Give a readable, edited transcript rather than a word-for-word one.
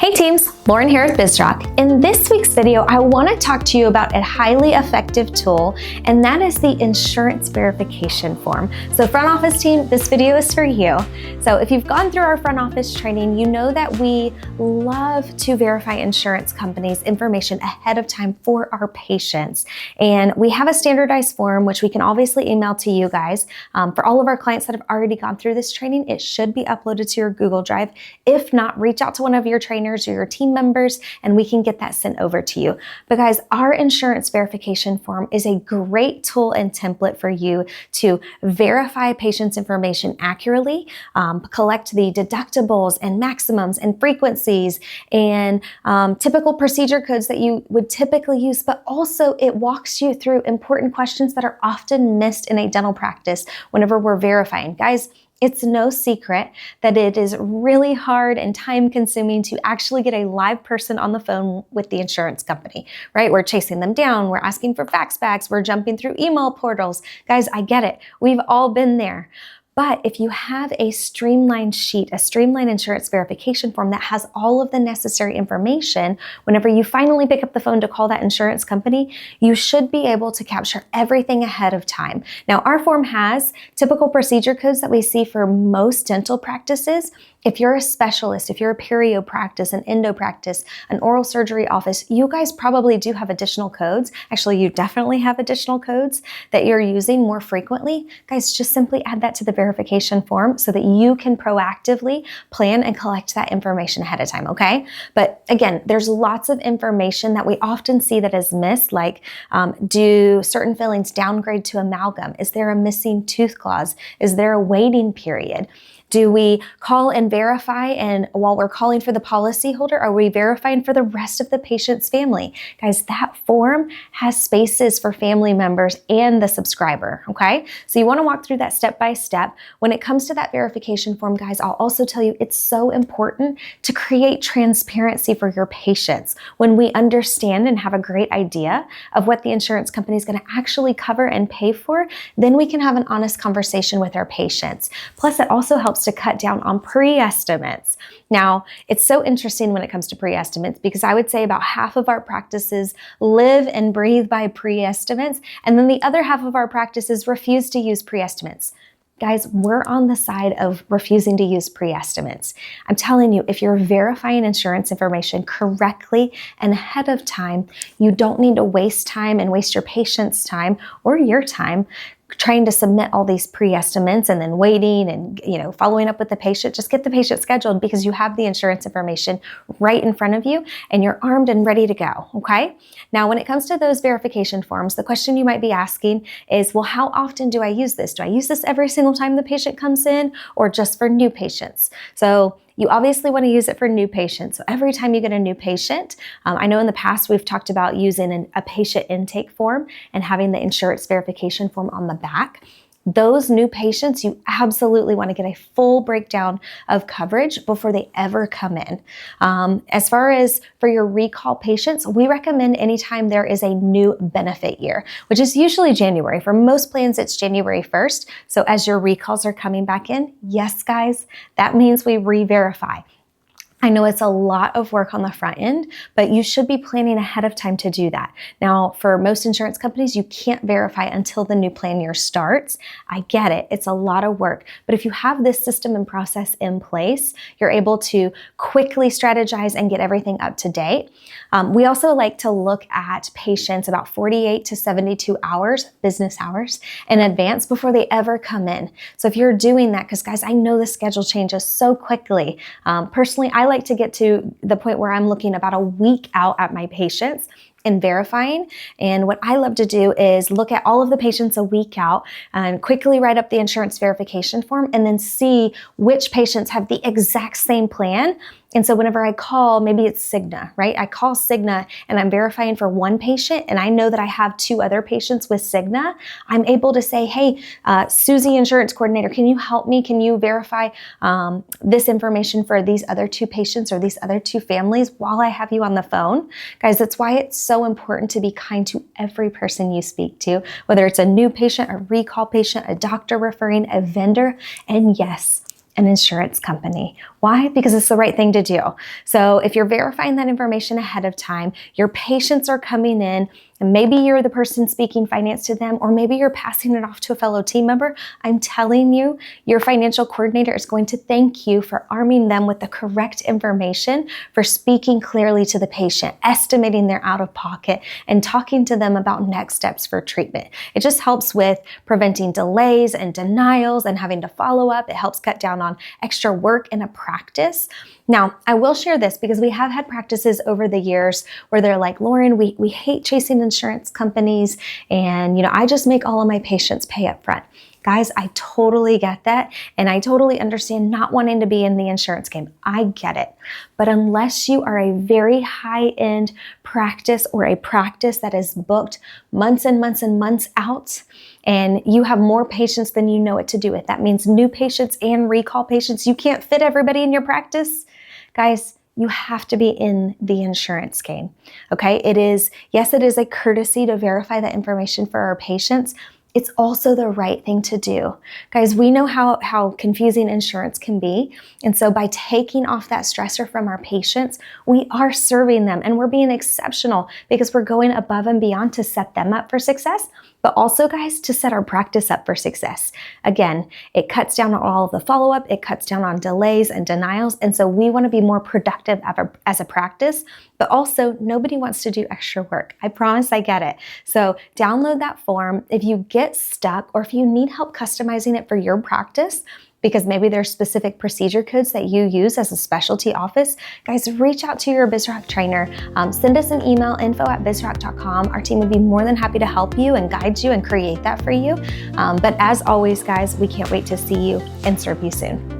Hey teams, Lauren here with Bizrok. In this week's video, I want to talk to you about a highly effective tool, and that is the insurance verification form. So front office team, this video is for you. So if you've gone through our front office training, you know that we love to verify insurance companies' information ahead of time for our patients. And we have a standardized form, which we can obviously email to you guys. For all of our clients that have already gone through this training, it should be uploaded to your Google Drive. If not, reach out to one of your trainers or your team members, and we can get that sent over to you. But guys, our insurance verification form is a great tool and template for you to verify patients' information accurately, collect the deductibles and maximums and frequencies and typical procedure codes that you would typically use, but also it walks you through important questions that are often missed in a dental practice whenever we're verifying. Guys, it's no secret that it is really hard and time consuming to actually get a live person on the phone with the insurance company, right? We're chasing them down. We're asking for fax backs. We're jumping through email portals. Guys, I get it. We've all been there. But if you have a streamlined sheet, a streamlined insurance verification form that has all of the necessary information, whenever you finally pick up the phone to call that insurance company, you should be able to capture everything ahead of time. Now, our form has typical procedure codes that we see for most dental practices. If you're a specialist, if you're a perio practice, an endo practice, an oral surgery office, you guys probably do have additional codes. Actually, you definitely have additional codes that you're using more frequently. Guys, just simply add that to the verification form so that you can proactively plan and collect that information ahead of time, okay? But again, there's lots of information that we often see that is missed, like do certain fillings downgrade to amalgam? Is there a missing tooth clause? Is there a waiting period? Do we call and verify, and while we're calling for the policyholder, are we verifying for the rest of the patient's family? Guys, that form has spaces for family members and the subscriber, okay? So you want to walk through that step by step. When it comes to that verification form, guys, I'll also tell you it's so important to create transparency for your patients. When we understand and have a great idea of what the insurance company is going to actually cover and pay for, then we can have an honest conversation with our patients. Plus, it also helps to cut down on pre-estimates. Now, it's so interesting when it comes to pre-estimates because I would say about half of our practices live and breathe by pre-estimates, and then the other half of our practices refuse to use pre-estimates. Guys, we're on the side of refusing to use pre-estimates. I'm telling you, if you're verifying insurance information correctly and ahead of time, you don't need to waste time and waste your patient's time or your time trying to submit all these pre-estimates and then waiting and following up with the patient. Just get the patient scheduled because you have the insurance information right in front of you and you're armed and ready to go, okay? Now, when it comes to those verification forms, the question you might be asking is, well, how often do I use this? Do I use this every single time the patient comes in or just for new patients? So you obviously want to use it for new patients. So every time you get a new patient, I know in the past we've talked about using a patient intake form and having the insurance verification form on the back. Those new patients, you absolutely want to get a full breakdown of coverage before they ever come in. As far as for your recall patients, we recommend anytime there is a new benefit year, which is usually January. For most plans, it's January 1st. So as your recalls are coming back in, yes, guys, that means we re-verify. I know it's a lot of work on the front end, but you should be planning ahead of time to do that. Now, for most insurance companies, you can't verify until the new plan year starts. I get it. It's a lot of work. But if you have this system and process in place, you're able to quickly strategize and get everything up to date. We also like to look at patients about 48 to 72 hours, business hours, in advance before they ever come in. So if you're doing that, because guys, I know the schedule changes so quickly. Personally, I like to get to the point where I'm looking about a week out at my patients and verifying. And what I love to do is look at all of the patients a week out and quickly write up the insurance verification form and then see which patients have the exact same plan. And so whenever I call, maybe it's Cigna, right? I call Cigna and I'm verifying for one patient and I know that I have two other patients with Cigna. I'm able to say, hey, Susie, insurance coordinator, can you help me? Can you verify this information for these other two patients or these other two families while I have you on the phone? Guys, that's why it's so important to be kind to every person you speak to, whether it's a new patient, a recall patient, a doctor referring, a vendor, and yes, an insurance company. Why? Because it's the right thing to do. So if you're verifying that information ahead of time, your patients are coming in, and maybe you're the person speaking finance to them, or maybe you're passing it off to a fellow team member. I'm telling you, your financial coordinator is going to thank you for arming them with the correct information, for speaking clearly to the patient, estimating their out-of-pocket, and talking to them about next steps for treatment. It just helps with preventing delays and denials and having to follow up. It helps cut down on extra work in a practice. Now, I will share this because we have had practices over the years where they're like, Lauren, we hate chasing insurance companies, and I just make all of my patients pay up front. Guys, I totally get that, and I totally understand not wanting to be in the insurance game. I get it. But unless you are a very high-end practice or a practice that is booked months and months and months out, and you have more patients than you know what to do with, that means new patients and recall patients, you can't fit everybody in your practice. Guys, you have to be in the insurance game, okay? Yes, it is a courtesy to verify that information for our patients. It's also the right thing to do. Guys, we know how confusing insurance can be. And so by taking off that stressor from our patients, we are serving them, and we're being exceptional because we're going above and beyond to set them up for success, but also, guys, to set our practice up for success. Again, it cuts down on all of the follow-up, it cuts down on delays and denials, and so we want to be more productive as a practice, but also nobody wants to do extra work. I promise I get it. So download that form. If you get stuck or if you need help customizing it for your practice, because maybe there's specific procedure codes that you use as a specialty office, guys, reach out to your Bizrok trainer. Send us an email, info@bizrok.com. Our team would be more than happy to help you and guide you and create that for you. But as always, guys, we can't wait to see you and serve you soon.